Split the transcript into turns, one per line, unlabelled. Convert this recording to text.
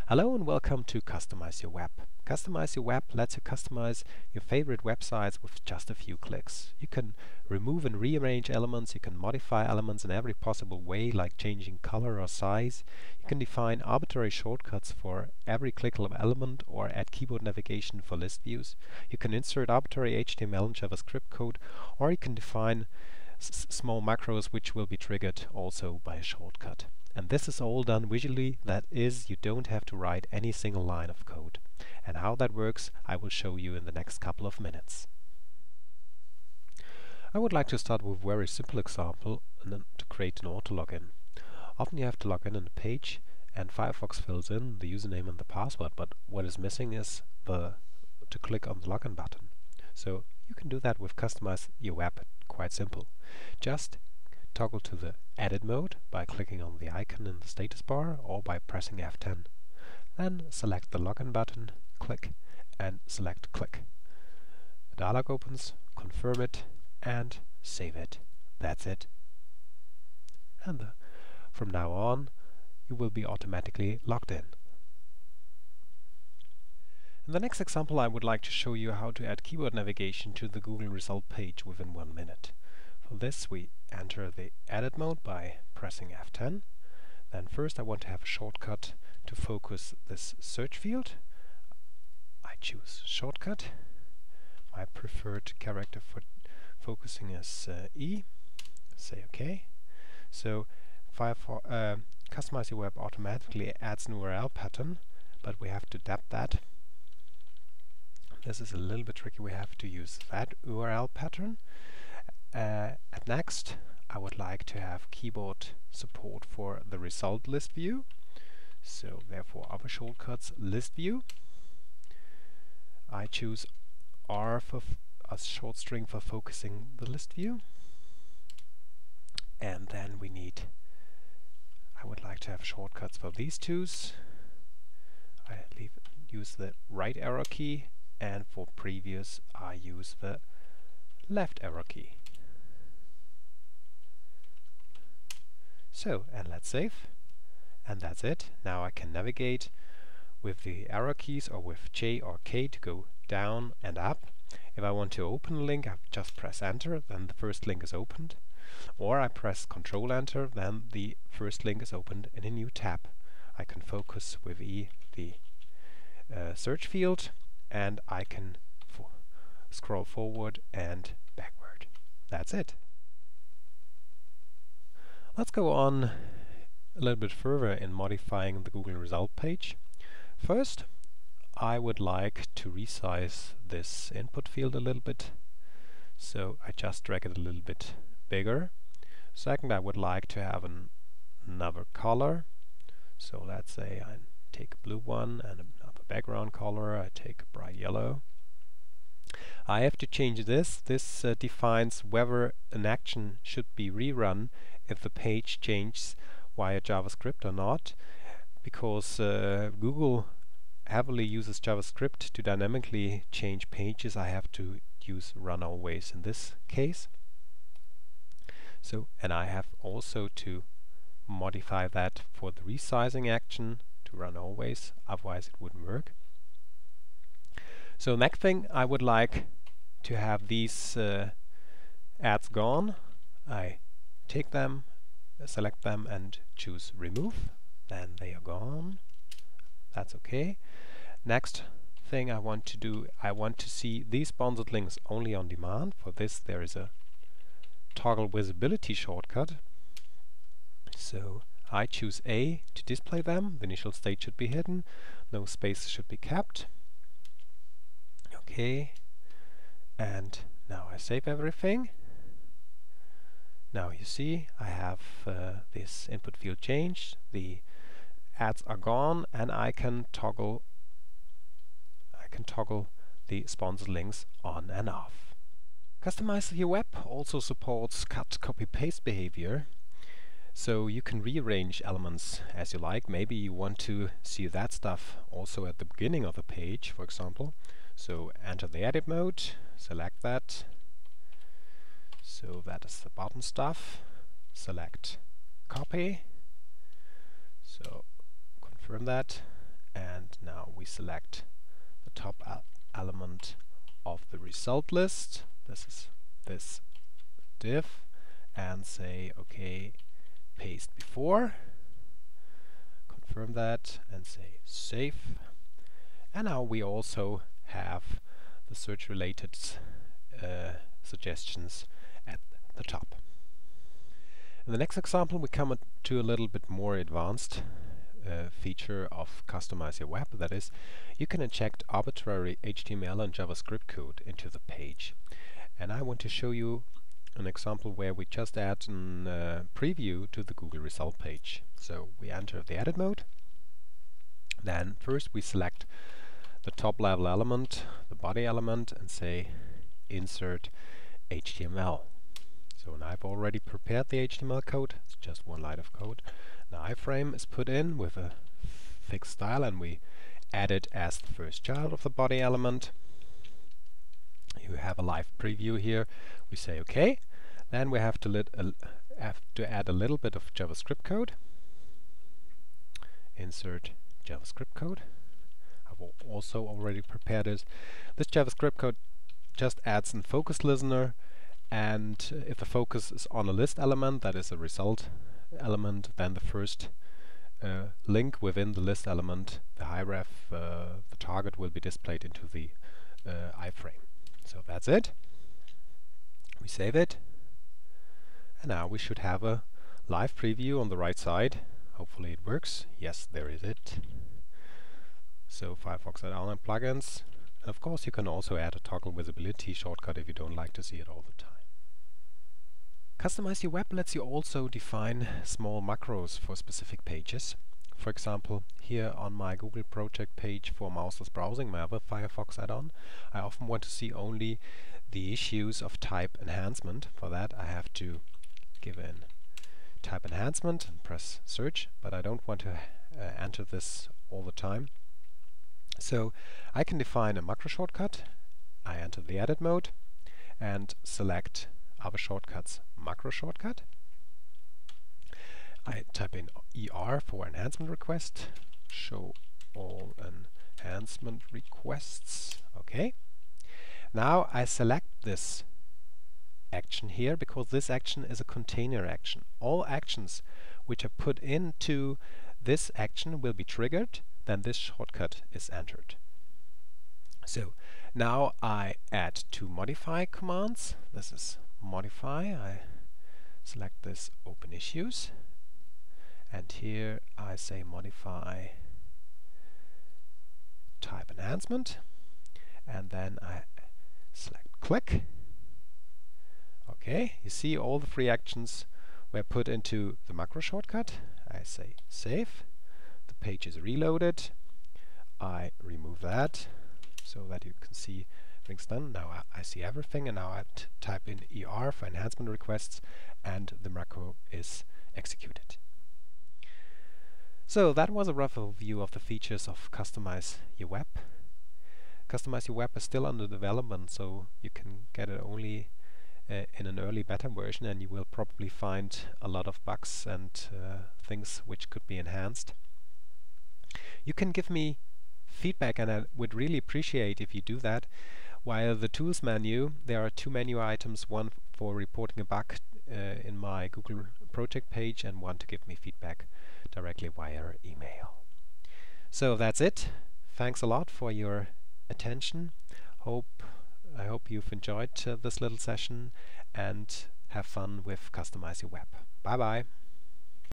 Hello and welcome to Customize Your Web. Customize Your Web lets you customize your favorite websites with just a few clicks. You can remove and rearrange elements, you can modify elements in every possible way, like changing color or size. You can define arbitrary shortcuts for every clickable element or add keyboard navigation for list views. You can insert arbitrary HTML and JavaScript code, or you can define small macros which will be triggered also by a shortcut. And this is all done visually, that is, you don't have to write any single line of code. And how that works I will show you in the next couple of minutes. I would like to start with a very simple example to create an auto login. Often you have to log in a page and Firefox fills in the username and the password, but what is missing is to click on the login button. So you can do that with Customize Your Web. Quite simple. Just toggle to the edit mode by clicking on the icon in the status bar or by pressing F10. Then select the login button, click, and select click. A dialog opens, confirm it, and save it. That's it. And from now on, you will be automatically logged in. In the next example, I would like to show you how to add keyboard navigation to the Google result page within 1 minute. For this, we enter the edit mode by pressing F10. Then first I want to have a shortcut to focus this search field. I choose shortcut. My preferred character for focusing is E. Say OK. So Customize Your Web automatically adds an URL pattern, but we have to adapt that. This is a little bit tricky. We have to use that URL pattern. Next, I would like to have keyboard support for the result list view. So therefore, other shortcuts, list view. I choose R for a short string for focusing the list view. And then I would like to have shortcuts for these twos. I use the right arrow key, and for previous I use the left arrow key. So, and let's save. And that's it. Now I can navigate with the arrow keys or with J or K to go down and up. If I want to open a link, I just press enter, then the first link is opened. Or I press Control Enter, then the first link is opened in a new tab. I can focus with E the search field, and I can scroll forward and backward. That's it. Let's go on a little bit further in modifying the Google result page. First, I would like to resize this input field a little bit, so I just drag it a little bit bigger. Second, I would like to have another color, so let's say I take a blue one and another background color. I take a bright yellow. I have to change this. This defines whether an action should be rerun if the page changes via JavaScript or not, because Google heavily uses JavaScript to dynamically change pages. I have to use run always in this case. So, and I have also to modify that for the resizing action to run always, otherwise it wouldn't work. So next thing, I would like to have these ads gone. I take them, select them and choose remove. Then they are gone. That's okay. Next thing I want to do, I want to see these sponsored links only on demand. For this there is a toggle visibility shortcut. So I choose A to display them. The initial state should be hidden. No space should be kept. Okay. And now I save everything. Now you see I have this input field changed. The ads are gone, and I can toggle the sponsored links on and off. Customize Your Web also supports cut, copy, paste behavior. So you can rearrange elements as you like. Maybe you want to see that stuff also at the beginning of the page, for example. So enter the edit mode, select that. So that is the bottom stuff. Select copy. So confirm that and now we select the top element of the result list. This is this div, and say OK, paste before, confirm that, and say save. And now we also have the search related suggestions at the top. In the next example, we come to a little bit more advanced feature of Customize Your Web. That is, you can inject arbitrary HTML and JavaScript code into the page. And I want to show you an example where we just add a preview to the Google result page. So we enter the edit mode. Then first we select the top level element, the body element, and say insert HTML. So now I've already prepared the HTML code. It's just one line of code. The iframe is put in with a fixed style, and we add it as the first child of the body element. You have a live preview here. We say OK. Then we have to add a little bit of JavaScript code. Insert JavaScript code. I've also already prepared it. This JavaScript code just adds a focus listener, and if the focus is on a list element, that is a result element, then the first link within the list element, the href, the target, will be displayed into the iframe. So that's it. We save it, and now we should have a live preview on the right side. Hopefully it works. Yes, there is it. So Firefox add-on and plugins. And of course you can also add a toggle visibility shortcut if you don't like to see it all the time. Customize Your Web lets you also define small macros for specific pages. For example, here on my Google project page for Mouseless Browsing Mapper Firefox add-on, I often want to see only the issues of type enhancement. For that I have to give in type enhancement and press search, but I don't want to enter this all the time. So I can define a macro shortcut. I enter the edit mode and select Other Shortcuts macro shortcut. I type in ER for enhancement request, show all enhancement requests. OK. Now I select this action here because this action is a container action. All actions which are put into this action will be triggered, then this shortcut is entered. So now I add two modify commands. This is modify. I select this open issues, and here I say modify type enhancement, and then I select click. Okay, you see all the three actions were put into the macro shortcut. I say save. The page is reloaded. I remove that so that you can see everything's done. Now I see everything, and now I type in ER for enhancement requests, and the macro is executed. So that was a rough overview of the features of Customize Your Web. Customize Your Web is still under development, so you can get it only in an early beta version, and you will probably find a lot of bugs and things which could be enhanced. You can give me feedback, and I would really appreciate if you do that. Via the Tools menu, there are two menu items, one for reporting a bug in my Google project page, and one to give me feedback directly via email. So that's it. Thanks a lot for your attention. I hope you've enjoyed this little session, and have fun with Customize Your Web. Bye bye.